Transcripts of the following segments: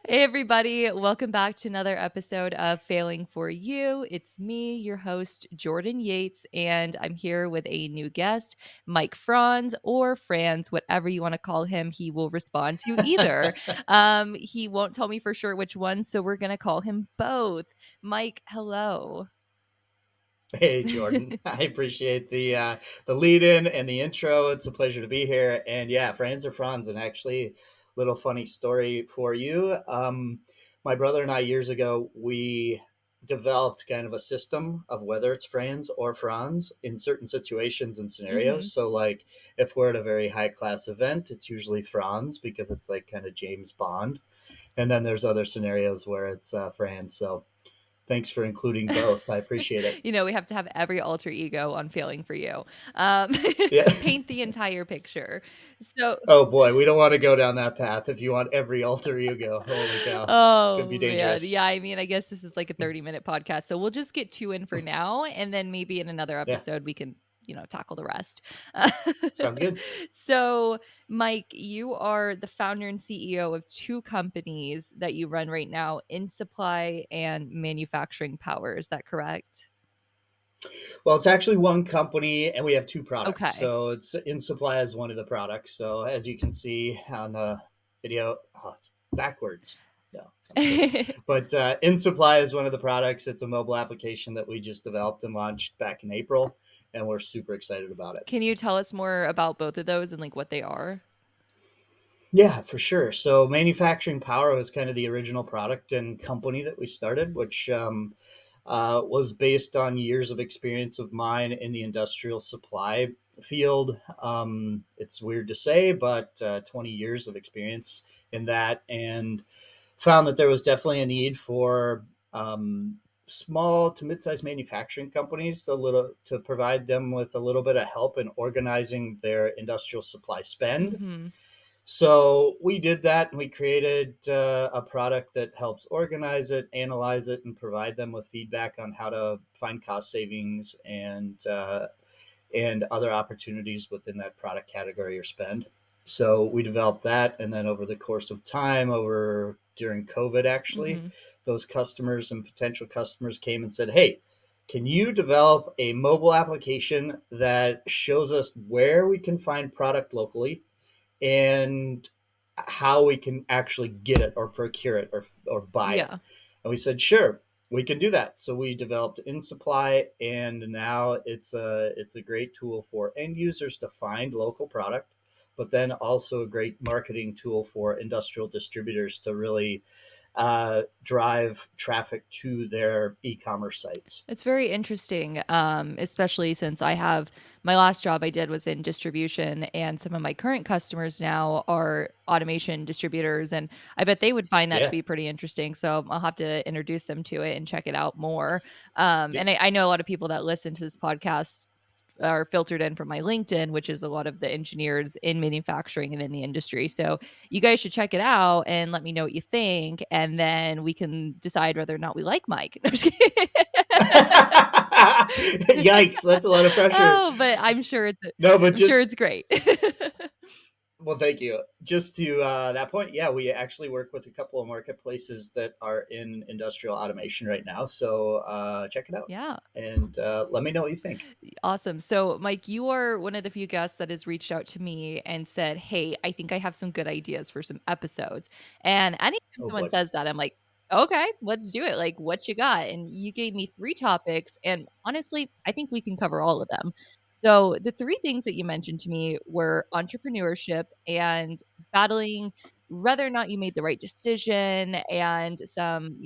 Hey, everybody. Welcome back to another episode of Failing for You. It's me, your host, Jordan Yates, and I'm here with a new guest, Mike Franz or Franz, whatever you want to call him. He will respond to either. He won't tell me for sure which one, so we're going to call him both. Mike, hello. Hey Jordan, I appreciate the lead in and the intro. It's a pleasure to be here. And yeah, Franz or Franz, and actually, little funny story for you. My brother and I years ago we developed kind of a system of whether it's Franz or Franz in certain situations and hmm scenarios. So like if we're at a very high class event, it's usually Franz because it's like kind of James Bond, and then there's other scenarios where it's Franz. So thanks for including both. I appreciate it. We have to have every alter ego on Failing for You. Yeah. Paint the entire picture. So, Oh boy, we don't want to go down that path. If you want every alter ego, holy cow, could be oh man, dangerous. yeah. I mean, I guess this is like a 30-minute podcast, so we'll just get two in for now, and then maybe in another Yeah, episode we can, tackle the rest. sounds good. So, Mike, you are the founder and CEO of two companies that you run right now, In Supply and Manufacturing Power. Is that correct? Well, it's actually one company, and we have two products. Okay. So it's In Supply is one of the products. So as you can see on the video, oh, it's backwards. No, I'm kidding. But In Supply is one of the products. It's a mobile application that we just developed and launched back in April, and we're super excited about it. Can you tell us more about both of those and like what they are? Yeah, for sure. So Manufacturing Power was kind of the original product and company that we started, which was based on years of experience of mine in the industrial supply field. It's weird to say, but 20 years of experience in that, and found that there was definitely a need for small to mid-sized manufacturing companies to provide them with a little bit of help in organizing their industrial supply spend. Mhm. So we did that, and we created a product that helps organize it, analyze it, and provide them with feedback on how to find cost savings and other opportunities within that product category or spend. So we developed that, and then over the course of time, over during COVID, actually, Mhm. those customers and potential customers came and said, "Hey, can you develop a mobile application that shows us where we can find product locally and how we can actually get it or procure it or buy it?" Yeah. And we said, sure, we can do that. So we developed In Supply, and now it's a great tool for end users to find local product, but then also a great marketing tool for industrial distributors to really drive traffic to their e-commerce sites. It's very interesting, especially since I have my last job I did was in distribution, and some of my current customers now are automation distributors, and I bet they would find that to Yeah. be pretty interesting. So I'll have to introduce them to it and check it out more. Yeah. And I know a lot of people that listen to this podcast are filtered in from my LinkedIn, which is a lot of the engineers in manufacturing and in the industry. So you guys should check it out and let me know what you think, and then we can decide whether or not we like Mike. No, I'm just kidding. Yikes, that's a lot of pressure. Oh, but No, but I'm sure just it's great. well, thank you. Just to that point, yeah, we actually work with a couple of marketplaces that are in industrial automation right now. So check it out Yeah. and let me know what you think. Awesome. So, Mike, you are one of the few guests that has reached out to me and said, "Hey, I think I have some good ideas for some episodes." And anytime Oh someone boy. says that, I'm like, "Okay, let's do it. Like, what you got?" And you gave me three topics, and honestly, I think we can cover all of them. So, the three things that you mentioned to me were entrepreneurship and battling whether or not you made the right decision, and some,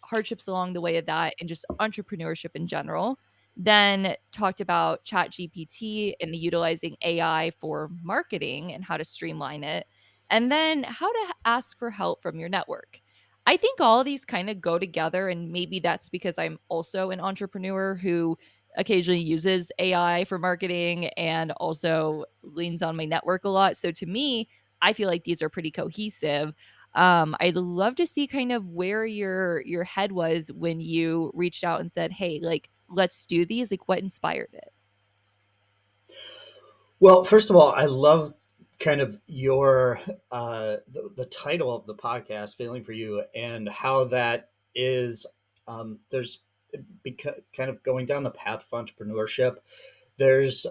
hardships along the way of that, and just entrepreneurship in general. Then talked about ChatGPT and utilizing AI for marketing and how to streamline it, and then how to ask for help from your network. I think all of these kind of go together, and maybe that's because I'm also an entrepreneur who occasionally uses AI for marketing and also leans on my network a lot. So to me, I feel like these are pretty cohesive. I'd love to see kind of where your head was when you reached out and said, "Hey, like, let's do these." Like, what inspired it? Well, first of all, I love kind of your the title of the podcast, "Failing for You," and how that is there's kind of going down the path of entrepreneurship. There's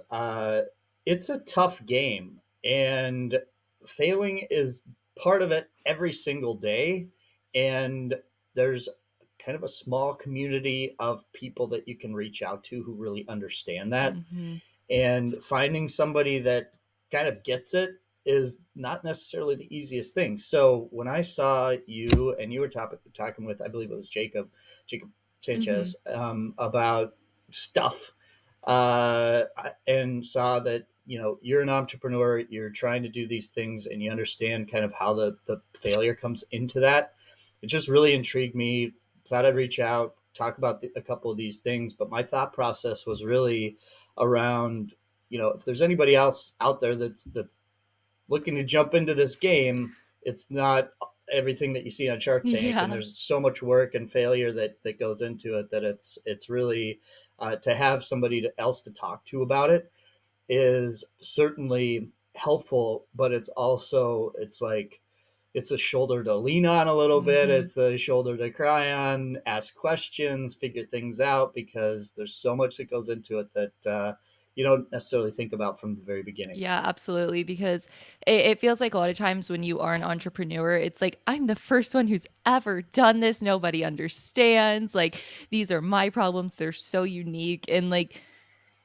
it's a tough game, and failing is part of it every single day. And there's kind of a small community of people that you can reach out to who really understand that, Mhm. and finding somebody that kind of gets it is not necessarily the easiest thing. So when I saw you, and you were talking with, I believe it was Jacob Mhm. Sanchez, about stuff, and saw that, you're an entrepreneur, you're trying to do these things, and you understand kind of how the failure comes into that. It just really intrigued me. Thought I'd reach out, talk about a couple of these things. But my thought process was really around, if there's anybody else out there that's looking to jump into this game, it's not everything that you see on Shark Tank, and Yeah. there's so much work and failure that goes into it, that it's really, to have somebody else to talk to about it is certainly helpful. But it's like it's a shoulder to lean on a little bit. Mhm. It's a shoulder to cry on, ask questions, figure things out, because there's so much that goes into it that you don't necessarily think about from the very beginning. Yeah, absolutely. Because it feels like a lot of times when you are an entrepreneur, it's like, I'm the first one who's ever done this. Nobody understands. Like, these are my problems. They're so unique. And like,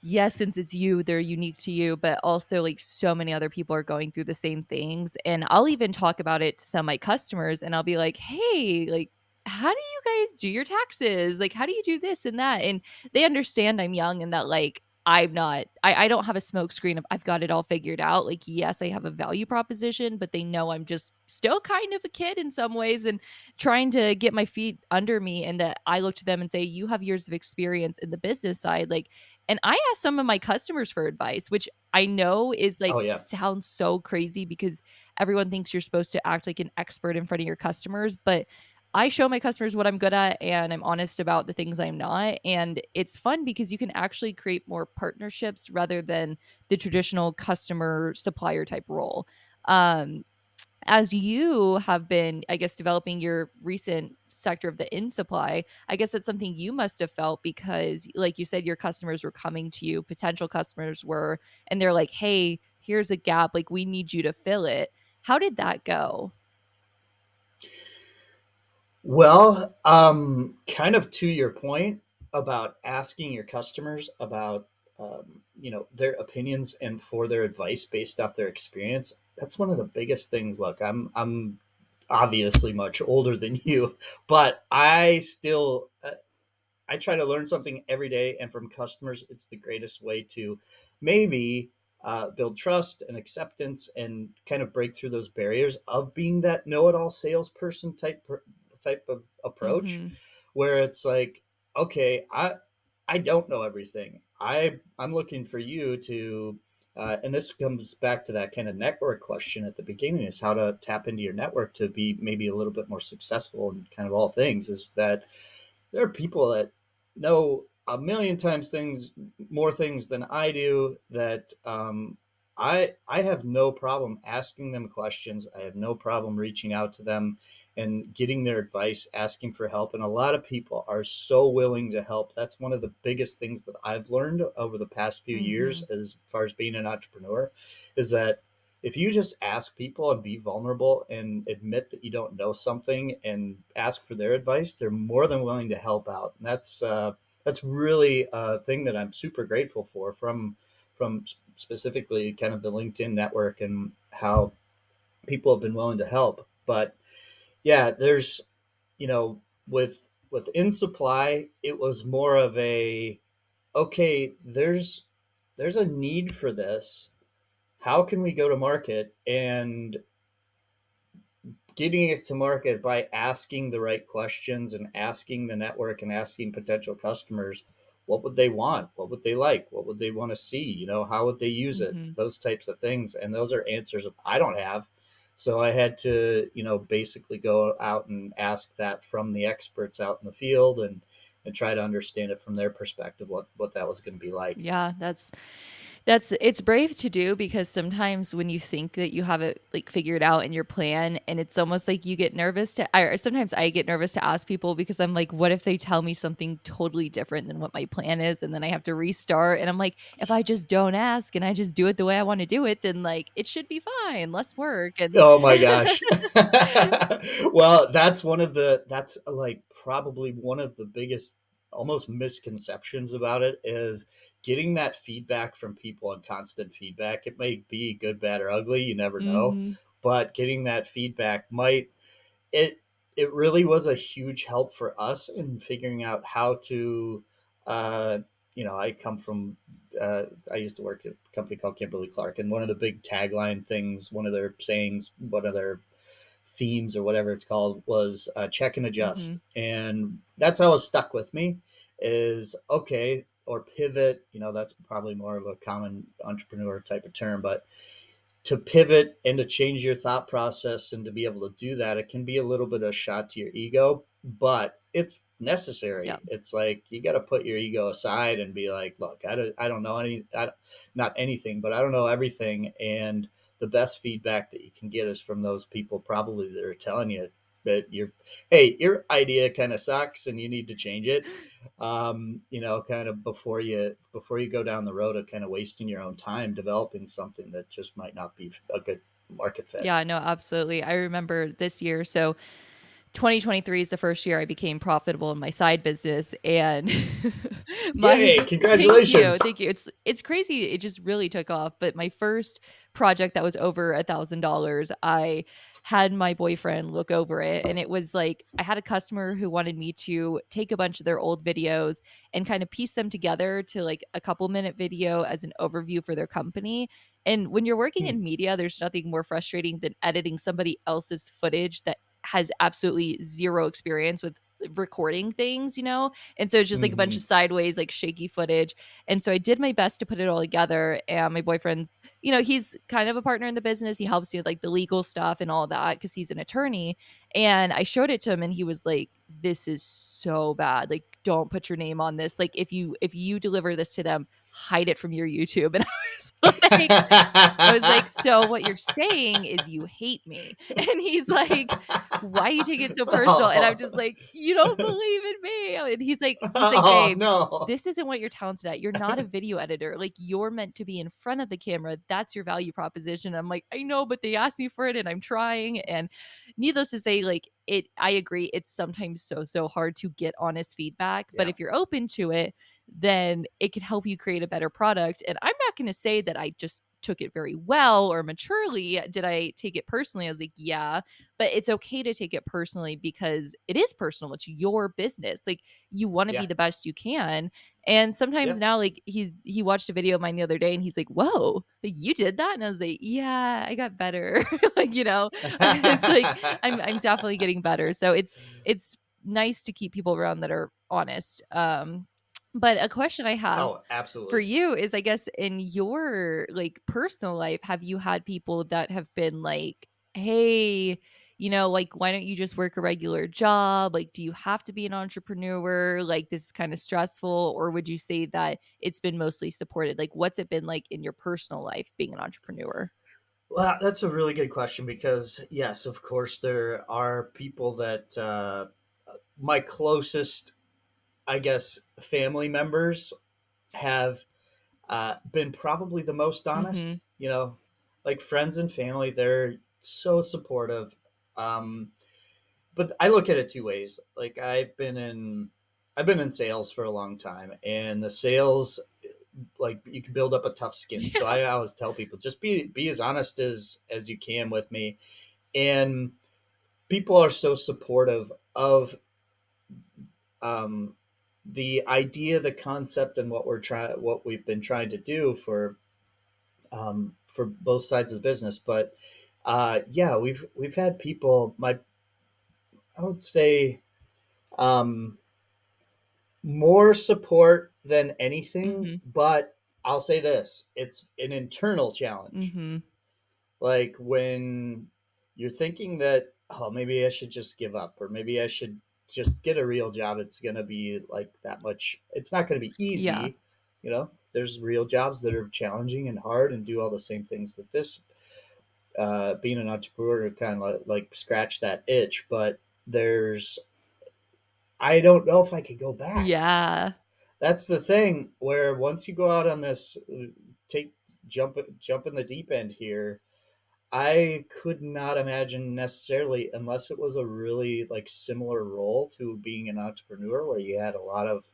yes, since it's you, they're unique to you, but also like so many other people are going through the same things. And I'll even talk about it to some of my customers and I'll be like, hey, like, how do you guys do your taxes? Like, how do you do this and that? And they understand I'm young and that like I don't have a smoke screen of I've got it all figured out. Like, yes, I have a value proposition, but they know I'm just still kind of a kid in some ways and trying to get my feet under me. And that I look to them and say, you have years of experience in the business side. Like, and I ask some of my customers for advice, which I know is like Oh yeah. sounds so crazy because everyone thinks you're supposed to act like an expert in front of your customers, but I show my customers what I'm good at and I'm honest about the things I'm not. And it's fun because you can actually create more partnerships rather than the traditional customer supplier type role. Um, as you have been, I guess, developing your recent sector of the in supply, I guess that's something you must have felt because, like you said, your customers were coming to you, potential customers were, and they're like, hey, here's a gap. Like, we need you to fill it. How did that go? Well, kind of to your point about asking your customers about, their opinions and for their advice based off their experience. That's one of the biggest things. Look, I'm obviously much older than you, but I try to learn something every day, and from customers, it's the greatest way to maybe build trust and acceptance, and kind of break through those barriers of being that know-it-all salesperson type of approach, Mhm. where it's like, okay, I don't know everything. I'm looking for you to. And this comes back to that kind of network question at the beginning, is how to tap into your network to be maybe a little bit more successful in kind of all things. Is that there are people that know a million times more things than I do, that I have no problem asking them questions. I have no problem reaching out to them and getting their advice, asking for help. And a lot of people are so willing to help. That's one of the biggest things that I've learned over the past few years Mhm. as far as being an entrepreneur, is that if you just ask people and be vulnerable and admit that you don't know something and ask for their advice, they're more than willing to help out. And that's really a thing that I'm super grateful for, from specifically kind of the LinkedIn network, and how people have been willing to help. But yeah, there's, you know with in supply, it was more of a, okay, there's a need for this. How can we go to market? And getting it to market by asking the right questions, and asking the network, and asking potential customers, what would they want, what would they like, what would they want to see, how would they use it, Mhm. those types of things. And those are answers that I don't have. So I had to, basically go out and ask that from the experts out in the field, and try to understand it from their perspective, what that was going to be like. Yeah, that's It's brave to do because sometimes when you think that you have it like figured out in your plan and it's almost like you get nervous to or sometimes I get nervous to ask people because I'm like, what if they tell me something totally different than what my plan is? And then I have to restart. And I'm like, if I just don't ask and I just do it the way I want to do it, then like it should be fine, less work. And Oh my gosh. Well, that's like probably one of the biggest almost misconceptions about it is getting that feedback from people and constant feedback. It may be good, bad, or ugly, you never know. hmm But getting that feedback might it it really was a huge help for us in figuring out how to uh I come from I used to work at a company called Kimberly Clark, and one of the big tagline things, one of their sayings, one of their themes or whatever it's called was check and hmm adjust, and that's always stuck with me is okay, or pivot, that's probably more of a common entrepreneur type of term, but to pivot and to change your thought process and to be able to do that, it can be a little bit of a shot to your ego, but it's Yeah. necessary. It's like you got to put your ego aside and be like, look, I don't know not anything, but I don't know everything. And the best feedback that you can get is from those people probably that are telling you that hey, your idea kind of sucks and you need to change it. Kind of before you go down the road of kind of wasting your own time developing something that just might not be a good market fit. Yeah, no, absolutely. I remember this year. So 2023 is the first year I became profitable in my side business and my Yay! thank you, Congratulations. thank you. It's crazy, it just really took off, but my first project that was over $1,000, I had my boyfriend look over it, and it was like I had a customer who wanted me to take a bunch of their old videos and kind of piece them together to like a couple-minute video as an overview for their company, and when you're working Hmm. in media, there's nothing more frustrating than editing somebody else's footage that has absolutely zero experience with recording things, you know? And so it's just like a bunch of Hmm. sideways, like shaky footage. And so I did my best to put it all together. And my boyfriend's, he's kind of a partner in the business. He helps me with like the legal stuff and all that because he's an attorney. And I showed it to him and he was like, this is so bad. Like, don't put your name on this. Like, if you deliver this to them, hide it from your YouTube. And I was like, "So what you're saying is you hate me." And he's like, "Why you take it so personal?" And I'm Oh. just like, "You don't believe in me." And he's like, Oh "Babe, no. this isn't what you're talented at. You're not a video editor. Like you're meant to be in front of the camera. That's your value proposition." I'm like, "I know, but they asked me for it and I'm trying." And needless to say, like I agree, it's sometimes so hard to get honest feedback, but Yeah. if you're open to it, then it could help you create a better product. And I'm not going to say that I just took it very well or maturely. Did I take it personally? I was like, yeah, but it's okay to take it personally because it is personal. It's your business. Like you want to be Yeah. the best you can. And sometimes Yeah. now, like he watched a video of mine the other day and he's like, whoa, like you did that? And I was like, yeah, I got better. like, it's like I'm definitely getting better. So it's nice to keep people around that are honest. But a question I have Oh, for absolutely. you is I guess in your like personal life, have you had people that have been like, "Hey, like why don't you just work a regular job? Like do you have to be an entrepreneur? Like this is kind of stressful." Or would you say that it's been mostly supported? Like what's it been like in your personal life being an entrepreneur? Well, that's a really good question because, yes, of course, there are people that my closest, I guess, family members have been probably the most honest. Mhm. Like friends and family, they're so supportive. But I look at it two ways. Like I've been in sales for a long time, and the sales, like you can build up a tough skin. So Yeah. I always tell people just be as honest as you can with me, and people are so supportive of um, the idea, the concept, and what we've been trying to do for both sides of the business. But yeah, we've had people. I would say um, more support than anything, Mhm. but I'll say this: it's an internal challenge. Mhm. Like when you're thinking that, oh, maybe I should just give up, or maybe I should just get a real job. It's going to be like that much. It's not going to be Yeah. easy, there's real jobs that are challenging and hard and do all the same things that this being an entrepreneur kind of like scratch that itch. But there's I don't know if I could go back. Yeah. That's the thing where once you go out on this take jump in the deep end here, I could not imagine necessarily, unless it was a really like similar role to being an entrepreneur where you had a lot of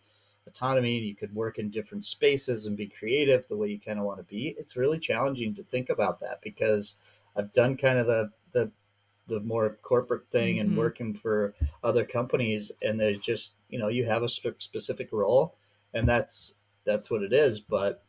autonomy and you could work in different spaces and be creative the way you kind of want to be. It's really challenging to think about that because I've done kind of the more corporate thing and Mhm. working for other companies, and there's just, you have a specific role, and that's what it is. But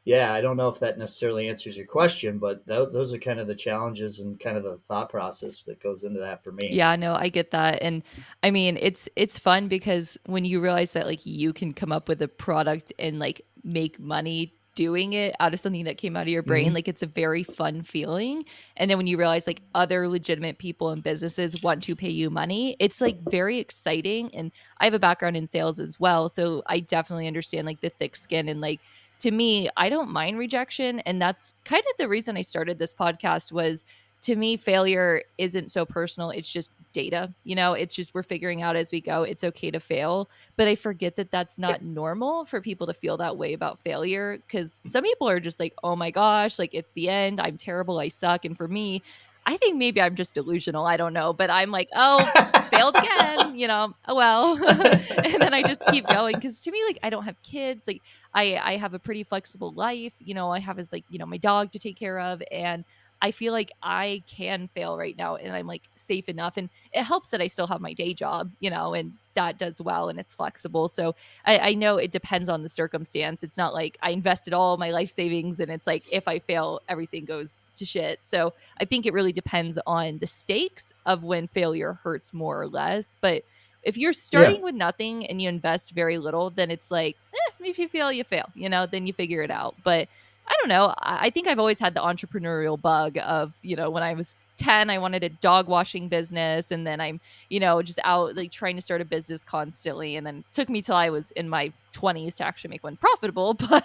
yeah, I don't know if that necessarily answers your question, but those are kind of the challenges and kind of the thought process that goes into that for me. Yeah, no, I get that. And I mean, it's fun because when you realize that like you can come up with a product and like make money doing it out of something that came out of your brain, Hmm. like it's a very fun feeling. And then when you realize like other legitimate people and businesses want to pay you money, it's like very exciting. And I have a background in sales as well, so I definitely understand like the thick skin and like to me, I don't mind rejection, and that's kind of the reason I started this podcast was to me, failure isn't so personal. It's just data. It's just we're figuring out as we go. It's okay to fail. But I forget that that's not normal for people to feel that way about failure because some people are just like, oh my gosh, like it's the end. I'm terrible. I suck. And for me, I think maybe I'm just delusional. I don't know. But I'm like, oh, failed again, oh well. And then I just keep going because to me, like, I don't have kids. Like, I have a pretty flexible life. I have is like, my dog to take care of. And I feel like I can fail right now and I'm like safe enough. And it helps that I still have my day job, and that does well and it's flexible. So I know it depends on the circumstance. It's not like I invested all my life savings and it's like if I fail, everything goes to shit. So I think it really depends on the stakes of when failure hurts more or less. But if you're Yeah, starting with nothing and you invest very little, then it's like, if you fail, you fail, then you figure it out. But I don't know. I think I've always had the entrepreneurial bug of, when I was 10, I wanted a dog washing business. And then I'm, just out like trying to start a business constantly. And then it took me till I was in my 20s to actually make one profitable. But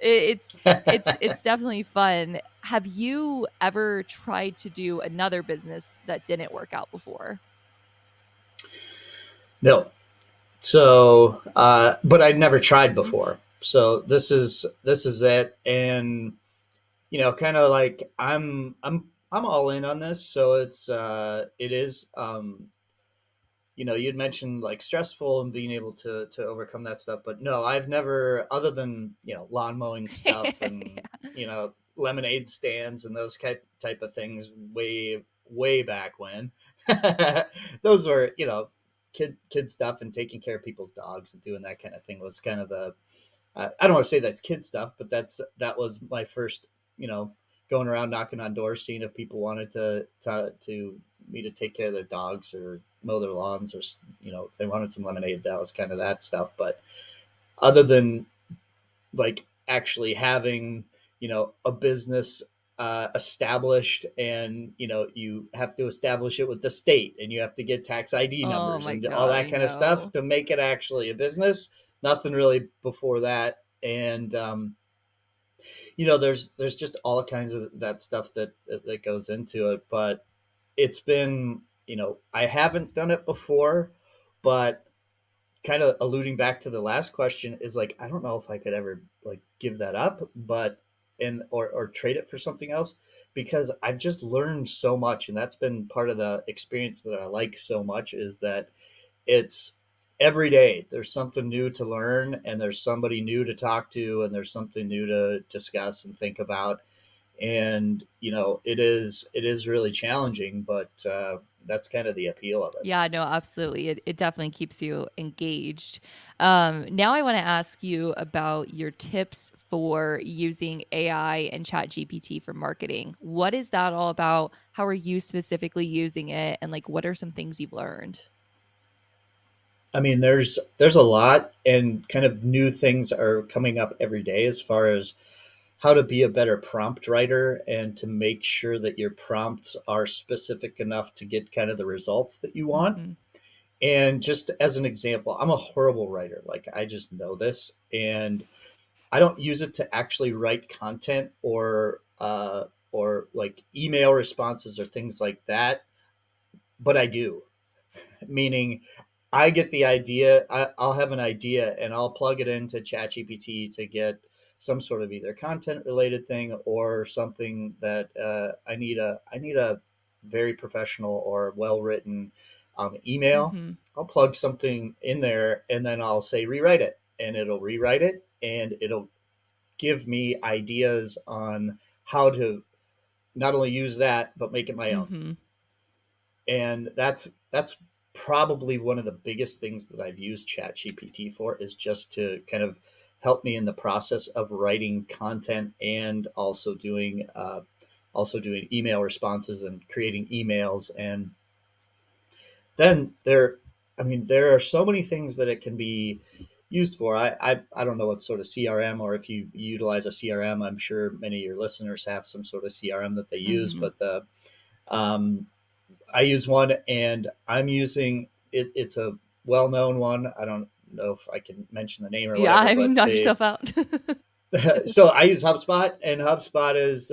it's definitely fun. Have you ever tried to do another business that didn't work out before? no. So, but I'd never tried Mhm. before. So this is it, and kind of like I'm all in on this. So it is you'd mentioned like stressful and being able to overcome that stuff, but no, I've never, other than lawn mowing stuff and lemonade stands and those type of things way back when. Those were kid stuff, and taking care of people's dogs and doing that kind of thing was kind of the I don't want to say that's kid stuff, but that was my first, going around knocking on doors, seeing if people wanted to me to take care of their dogs or mow their lawns, or if they wanted some lemonade. That was kind of that stuff. But other than like actually having a business established, and you have to establish it with the state, and you have to get tax ID Oh numbers my and all god, that I kind of stuff know. to make it actually a business. Nothing really before that. And there's just all kinds of that stuff that goes into it. But it's been, I haven't done it before. But kind of alluding back to the last question, is like, I don't know if I could ever like give that up, but or trade it for something else, because I've just learned so much. And that's been part of the experience that I like so much, is that it's every day there's something new to learn, and there's somebody new to talk to, and there's something new to discuss and think about. And it is really challenging, but that's kind of the appeal of it. Yeah, no, absolutely. It definitely keeps you engaged. Now I want to ask you about your tips for using AI and Chat GPT for marketing. What is that all about? How are you specifically using it? And like, what are some things you've learned? I mean, there's a lot, and kind of new things are coming up every day as far as how to be a better prompt writer, and to make sure that your prompts are specific enough to get kind of the results that you want. Mhm. And just as an example, I'm a horrible writer. Like, I just know this, and I don't use it to actually write content or like email responses or things like that, but I do. Meaning, I get the idea. I'll have an idea, and I'll plug it into ChatGPT to get some sort of either content related thing or something that I need a very professional or well written email. Mhm. I'll plug something in there, and then I'll say rewrite it, and it'll rewrite it, and it'll give me ideas on how to not only use that but make it my own. Mhm. And that's probably one of the biggest things that I've used ChatGPT for, is just to kind of help me in the process of writing content and also doing email responses and creating emails. And then I mean, there are so many things that it can be used for. I don't know what sort of CRM, or if you utilize a CRM. I'm sure many of your listeners have some sort of CRM that they use, Mhm. but um, I use one, and I'm using it. It's a well-known one. I don't know if I can mention the name or Yeah, whatever, I mean, but knock they. yourself out. So I use HubSpot, and HubSpot is,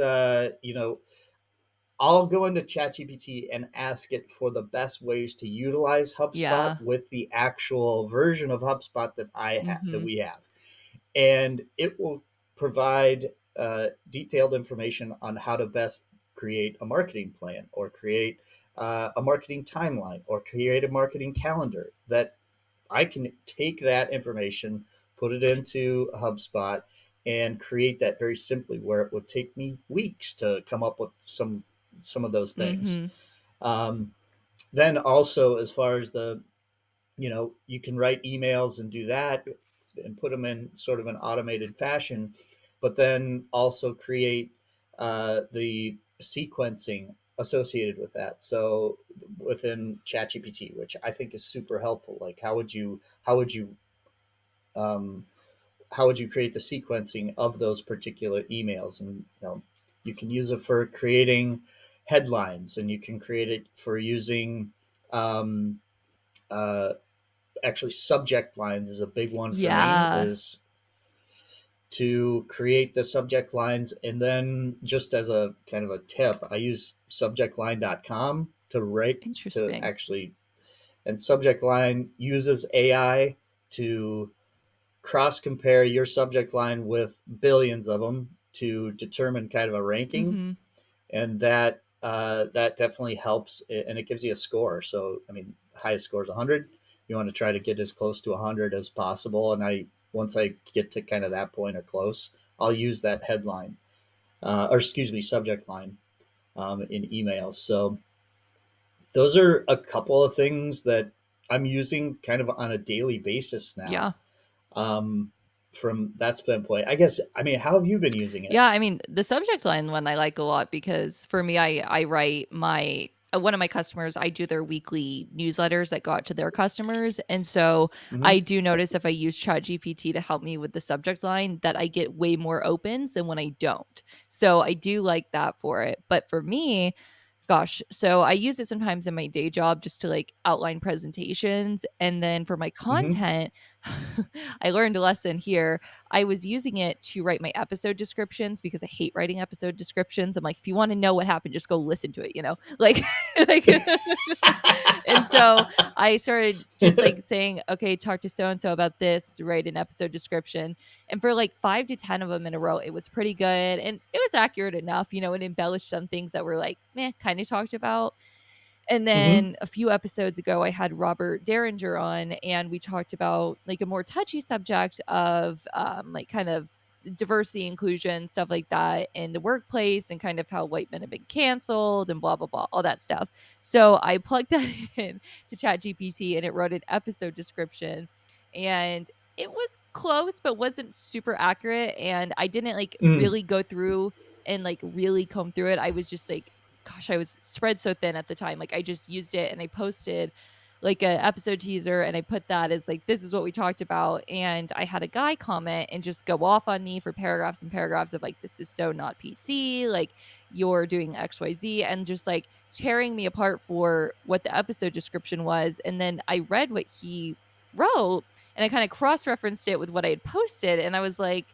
I'll go into ChatGPT and ask it for the best ways to utilize HubSpot Yeah. with the actual version of HubSpot that Mhm. we have, and it will provide detailed information on how to best create a marketing plan, or create a marketing timeline, or create a marketing calendar. That I can take that information, put it into HubSpot, and create that very simply, where it would take me weeks to come up with some of those things. Mhm. Um, then also, as far as you can write emails and do that and put them in sort of an automated fashion, but then also create the sequencing associated with that. So within ChatGPT, which I think is super helpful. Like, um, how would you create the sequencing of those particular emails? And you can use it for creating headlines, and you can create it for using um, uh, actually, subject lines is a big one for me, Yeah. is to create the subject lines. And then, just as a kind of a tip, I use subjectline.com to write, to Interesting. actually, and subject line uses AI to cross compare your subject line with billions of them to determine kind of a ranking. Mhm. And that definitely helps, and it gives you a score. So I mean, highest score is 100. You want to try to get as close to 100 as possible, and I once I get to kind of that point or close, I'll use that headline, or excuse me, subject line, in emails. So those are a couple of things that I'm using kind of on a daily basis now. Yeah. um, from that standpoint, I guess. I mean, how have you been using it? Yeah, I mean, the subject line one I like a lot because for me, I write my one of my customers, I do their weekly newsletters that go out to their customers. And so Mm-hmm. I do notice if I use ChatGPT to help me with the subject line that I get way more opens than when I don't. So I do like that for it. But for me, gosh, so I use it sometimes in my day job just to like outline presentations. And then for my Mm-hmm. content, I learned a lesson here. I was using it to write my episode descriptions because I hate writing episode descriptions. I'm like, if you want to know what happened, just go listen to it, Like, like and so I started just like saying, okay, talk to so and so about this, write an episode description. And for like 5 to 10 of them in a row, it was pretty good. And it was accurate enough, it embellished some things that were like, meh, kind of talked about. And Mm-hmm. then a few episodes ago, I had Robert Derringer on, and we talked about like a more touchy subject of like kind of diversity, inclusion, stuff like that in the workplace, and kind of how white men have been canceled and blah, blah, blah, all that stuff. So I plugged that in to ChatGPT and it wrote an episode description. And it was close, but wasn't super accurate. And I didn't like Mm. really go through and like really comb through it. I was just like, gosh, I was spread so thin at the time. Like I just used it and I posted like a episode teaser, and I put that as like, this is what we talked about. And I had a guy comment and just go off on me for paragraphs and paragraphs of like, this is so not PC, like you're doing XYZ, and just like tearing me apart for what the episode description was. And then I read what he wrote and I kind of cross referenced it with what I had posted. And I was like,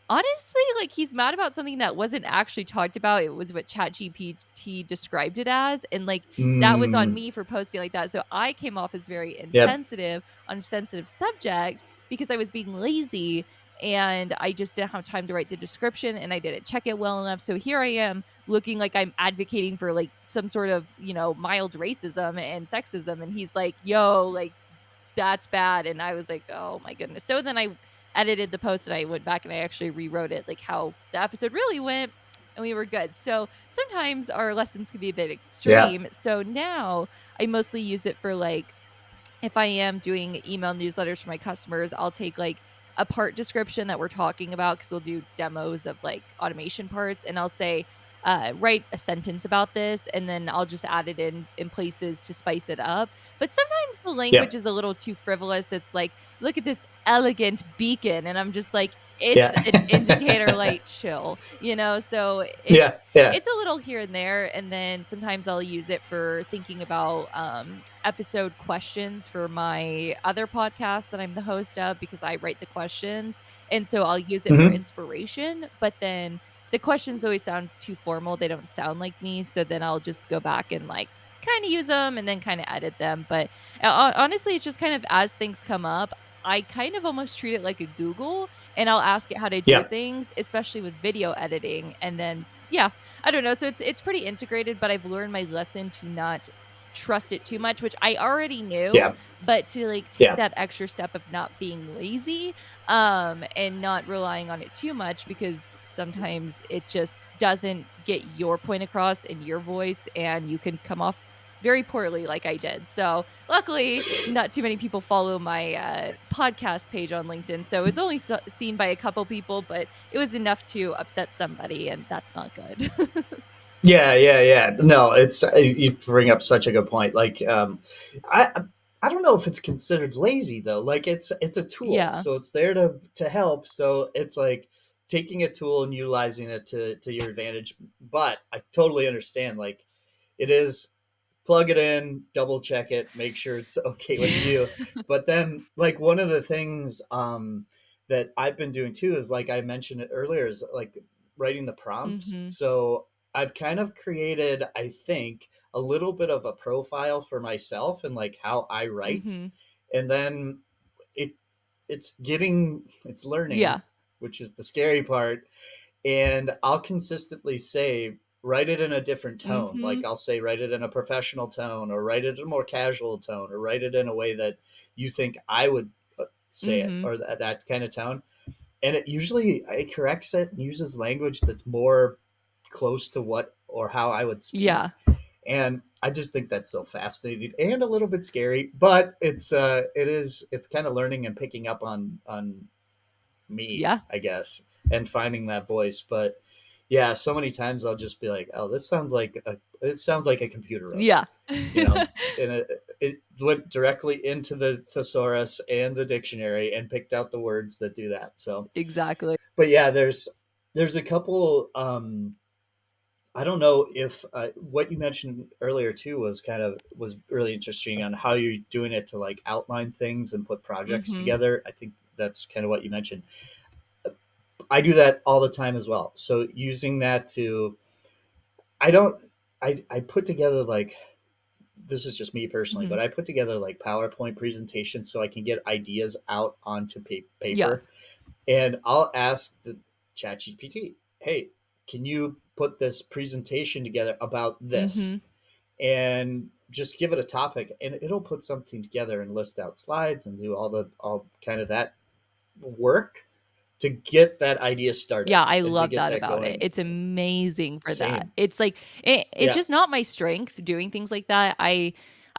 honestly, like, he's mad about something that wasn't actually talked about. It was what ChatGPT described it as, and, like, that was on Mm, me for posting like that. So I came off as very yep. insensitive on a sensitive subject because I was being lazy and I just didn't have time to write the description and I didn't check it well enough. So here I am looking like I'm advocating for, like, some sort of, mild racism and sexism, and he's like, "Yo, like, that's bad." And I was like, "Oh my goodness." So then I edited the post and I went back and I actually rewrote it like how the episode really went, and we were good. So sometimes our lessons can be a bit Yeah. extreme. So now I mostly use it for like, if I am doing email newsletters for my customers, I'll take like a part description that we're talking about because we'll do demos of like automation parts, and I'll say, write a sentence about this, and then I'll just add it in places to spice it up. But sometimes the Yeah. language is a little too frivolous. It's like, look at this elegant beacon, and I'm just like, Yeah. it's an indicator light, chill, So Yeah. Yeah. it's a little here and there, and then sometimes I'll use it for thinking about episode questions for my other podcast that I'm the host of because I write the questions, and so I'll use it for Hmm. inspiration. But then the questions always sound too formal; they don't sound like me. So then I'll just go back and like kind of use them and then kind of edit them. But honestly, it's just kind of as things come up. I kind of almost treat it like a Google, and I'll ask it how to do Yeah. things, especially with video editing, and then yeah, I don't know. So it's pretty integrated, but I've learned my lesson to not trust it too much, which I already knew, Yeah. but to like take Yeah. that extra step of not being lazy, and not relying on it too much because sometimes it just doesn't get your point across in your voice and you can come off very poorly like I did. So luckily, not too many people follow my podcast page on LinkedIn. So it was only seen by a couple people, but it was enough to upset somebody, and that's not good. Yeah, yeah, yeah. No, it's you bring up such a good point. Like, I I don't know if it's considered lazy though. Like, it's a tool, Yeah. so it's there to help. So it's like taking a tool and utilizing it to your advantage. But I totally understand. Like, it is plug it in, double check it, make sure it's okay with you. But then, like one of the things that I've been doing too is like I mentioned it earlier is like writing the prompts. Mhm. So I've kind of created, I think, a little bit of a profile for myself and like how I write, Mhm. and then it it's learning, Yeah. which is the scary part, and I'll consistently say write it in a different tone. Like Mhm. I'll say write it in a professional tone, or write it in a more casual tone, or write it in a way that you think I would say it, Mhm. or that kind of tone. And it corrects it and uses language that's more close to what or how I would Yeah. speak. And I just think that's so fascinating and a little bit scary, but it's kind of learning and picking up on me, Yeah. I guess, and finding that voice. But yeah, so many times I'll just be like, "Oh, it sounds like a computer wrote Yeah. that," you know, and it went directly into the thesaurus and the dictionary and picked out the words that do that. So, Exactly. but yeah, there's a couple. I don't know if what you mentioned earlier too was really interesting on how you're doing it to like outline things and put projects Mhm. together. I think that's kind of what you mentioned. I do that all the time as well. So using that to, I don't, I put together like, this is just me personally, but Mhm. I put together like PowerPoint presentations so I can get ideas out onto Yeah. paper. And I'll ask the ChatGPT, hey, can you put this presentation together about this? Mhm. And just give it a topic and it'll put something together and list out slides and do all kind of that work to get that idea started Yeah, I and to love get that that about it. going. It's amazing for that. Same. It's like it's Yeah. just not my strength doing things like that.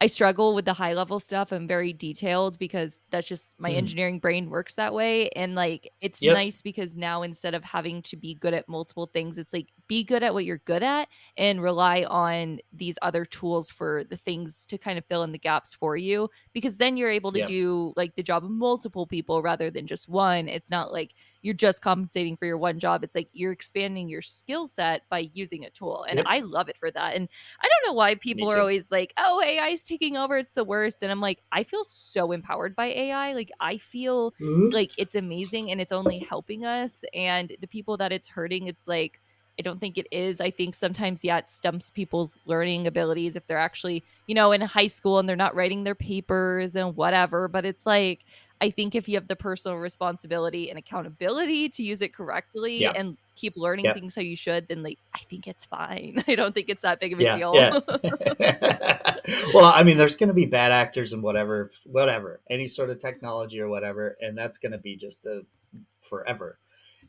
I struggle with the high level stuff. I'm very detailed because that's just my Mm. engineering brain works that way. And like, it's Yep. nice because now instead of having to be good at multiple things, it's like be good at what you're good at and rely on these other tools for the things to kind of fill in the gaps for you. Because then you're able to Yep. do like the job of multiple people rather than just one. It's not like you're just compensating for your one job. It's like you're expanding your skill set by using a tool. And Yep. I love it for that. And I don't know why Me people are too. always like, "Oh, AI is taking over, it's the worst." And I'm like, I feel so empowered by AI. Like, I feel Mhm. like it's amazing and it's only helping us. And the people that it's hurting, it's like, I don't think it is. I think sometimes, yeah, it stumps people's learning abilities if they're actually, in high school and they're not writing their papers and whatever. But it's like, I think if you have the personal responsibility and accountability to use it correctly Yeah. and keep learning Yeah. things how you should, then like I think it's fine. I don't think it's that big of a Yeah. deal. Yeah. Well, I mean, there's going to be bad actors and whatever, any sort of technology or whatever, and that's going to be just a forever.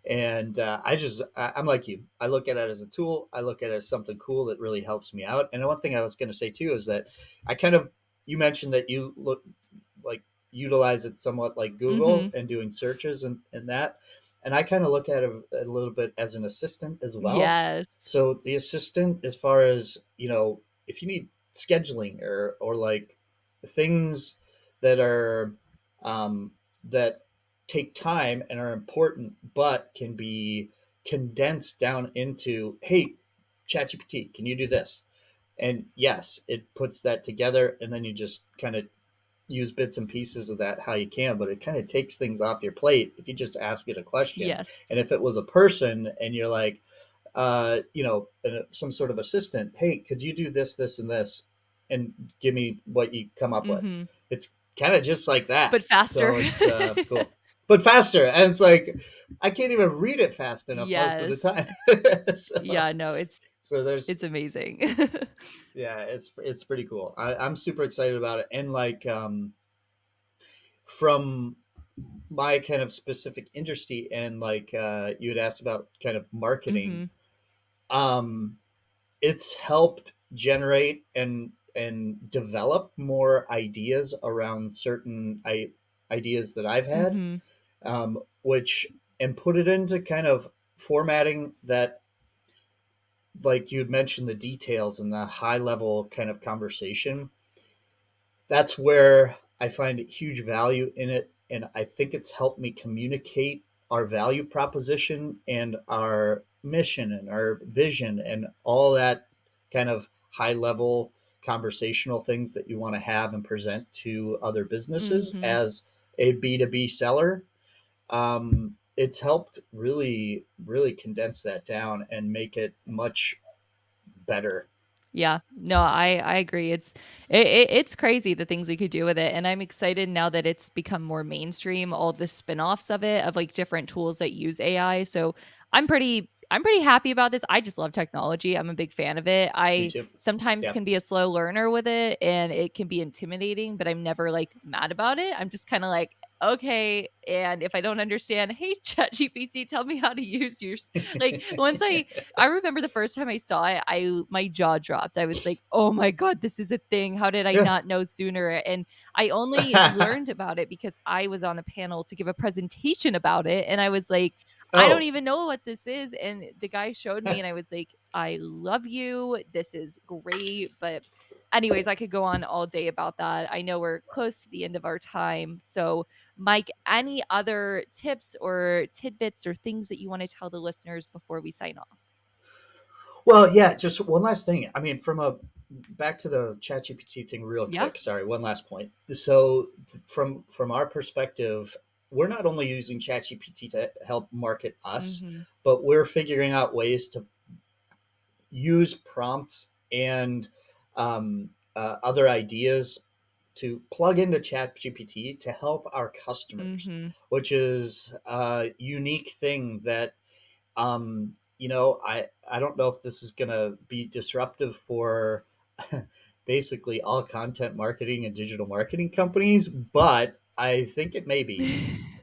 And I'm like you. I look at it as a tool. I look at it as something cool that really helps me out. And one thing I was going to say too is that I kind of, you mentioned that you look like utilize it somewhat like Google Mhm. and doing searches and that. And I kind of look at it a little bit as an assistant as well. Yes. So the assistant, as far as, if you need scheduling or like things that are, that take time and are important, but can be condensed down into, hey, ChatGPT, can you do this? And yes, it puts that together, and then you just kind of use bits and pieces of that how you can, but it kind of takes things off your plate if you just ask it a question. Yes. And if it was a person and you're like, some sort of assistant, hey, could you do this, this, and this, and give me what you come up with? Mhm. It's kind of just like that. But faster. So it's cool, but faster. And it's like I can't even read it fast enough most of the Yes. time. so, Yeah, no, so there's it's amazing. yeah, it's pretty cool. I'm super excited about it, and like from my kind of specific industry, and like you had asked about kind of marketing. Mhm. Um, it's helped generate and develop more ideas around certain ideas that I've had, Mhm. which and put it into kind of formatting that, like you'd mentioned, the details and the high level kind of conversation. That's where I find huge value in it. And I think it's helped me communicate our value proposition and our mission and our vision and all that kind of high level conversational things that you want to have and present to other businesses Mhm. as a B2B seller. It's helped really, really condense that down and make it much better. Yeah. No, I agree. It's crazy the things we could do with it, and I'm excited now that it's become more mainstream, all the spin-offs of it, of, like, different tools that use AI, so I'm pretty happy about this. I just love technology. I'm a big fan of it. Me I too. sometimes Yeah. can be a slow learner with it, and it can be intimidating, but I'm never, like, mad about it. I'm just kinda like, "Okay," and if I don't understand, "Hey, ChatGPT, tell me how to use yours." Like, once I remember the first time I saw it, my jaw dropped. I was like, "Oh my god, this is a thing. How did I Yeah. not know sooner?" And I only learned about it because I was on a panel to give a presentation about it, and I was like, "I don't Oh. even know what this is." And the guy showed me, and I was like, "I love you. This is great." But anyways, I could go on all day about that. I know we're close to the end of our time. So, Mike, any other tips or tidbits or things that you want to tell the listeners before we sign off? Well, yeah, just one last thing. I mean, from a back to the ChatGPT thing real Yeah. quick. Sorry, one last point. So from our perspective, we're not only using ChatGPT to help market us, Mhm. but we're figuring out ways to use prompts and other ideas to plug into ChatGPT to help our customers, Mhm. which is a unique thing that I don't know if this is going to be disruptive for basically all content marketing and digital marketing companies, but I think it may be.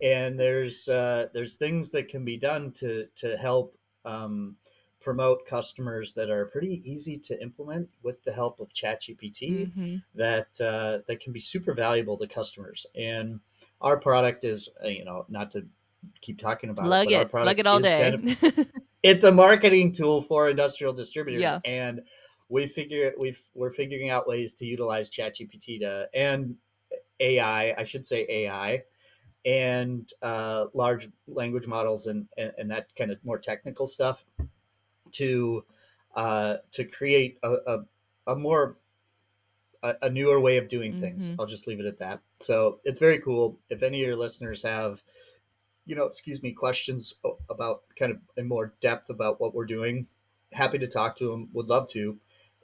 And there's things that can be done to help, um, promote customers that are pretty easy to implement with the help of ChatGPT Mhm. that can be super valuable to customers. And our product is, not to keep talking about it, but our Plug product it all is kind day. of it's a marketing tool for industrial distributors, Yeah. and we're figuring out ways to utilize ChatGPT to and AI, I should say AI, and large language models and that kind of more technical stuff to create a more a newer way of doing things. Mhm. I'll just leave it at that. So it's very cool. If any of your listeners have, excuse me, questions about kind of in more depth about what we're doing, happy to talk to them. Would love to,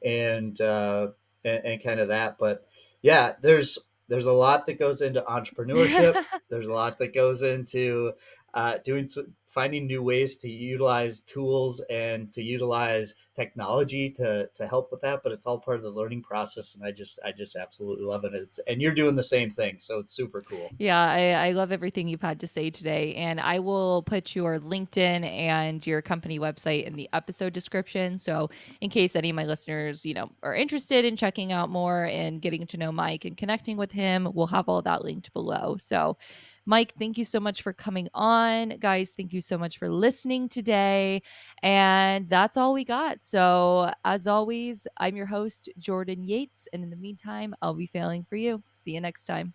and and kind of that. But yeah, there's a lot that goes into entrepreneurship. There's a lot that goes into finding new ways to utilize tools and to utilize technology to help with that. But it's all part of the learning process, and I just absolutely love it. And you're doing the same thing, so it's super cool. Yeah, I love everything you've had to say today. And I will put your LinkedIn and your company website in the episode description. So, in case any of my listeners, are interested in checking out more and getting to know Mike and connecting with him, we'll have all that linked below. So, Mike, thank you so much for coming on. Guys, thank you so much for listening today. And that's all we got. So, as always, I'm your host, Jordan Yates. And in the meantime, I'll be failing for you. See you next time.